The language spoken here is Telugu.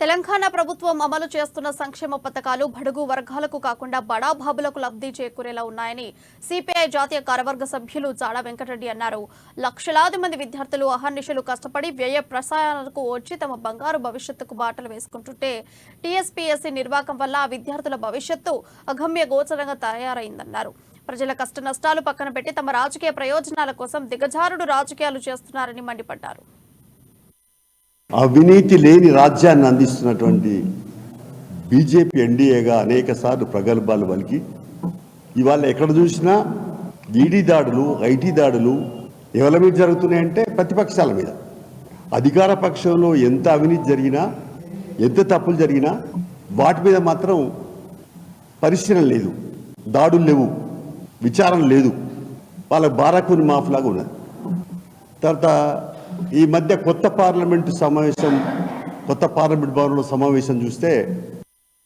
తెలంగాణ ప్రభుత్వం అమలు చేస్తున్న సంక్షేమ పథకాలు బడుగు వర్గాలకు కాకుండా బడాబాబులకు లబ్ధి చేకూరేలా ఉన్నాయని సిపిఐ జాతీయ కార్యవర్గ సభ్యులు జాడ వెంకటరెడ్డి అన్నారు. లక్షలాది మంది విద్యార్థులు అహర్నిశలు కష్టపడి వ్యయ ప్రసారాలకు వచ్చి తమ బంగారు భవిష్యత్తుకు బాటలు వేసుకుంటుంటే టీఎస్పీఎస్సీ నిర్వాహకం వల్ల ఆ విద్యార్థుల భవిష్యత్తు అగమ్య గోచరంగా తయారైందన్నారు. ప్రజల కష్ట నష్టాలు పక్కన పెట్టి తమ రాజకీయ ప్రయోజనాల కోసం దిగజారుడు రాజకీయాలు చేస్తున్నారని మండిపడ్డారు. అవినీతి లేని రాజ్యాన్ని అందిస్తున్నటువంటి బీజేపీ ఎన్డీఏగా అనేక సార్లు ప్రగల్భాలు పలికి ఇవాళ ఎక్కడ చూసినా ఈడీ దాడులు, ఐటీ దాడులు ఎవరి మీద జరుగుతున్నాయంటే ప్రతిపక్షాల మీద. అధికార పక్షంలో ఎంత అవినీతి జరిగినా, ఎంత తప్పులు జరిగినా వాటి మీద మాత్రం పరిశీలన లేదు, దాడులు లేవు, విచారణ లేదు. వాళ్ళ బారాకూని మాఫ్లాగా ఉన్నది. తర్వాత ఈ మధ్య కొత్త పార్లమెంట్ భవనంలో సమావేశం చూస్తే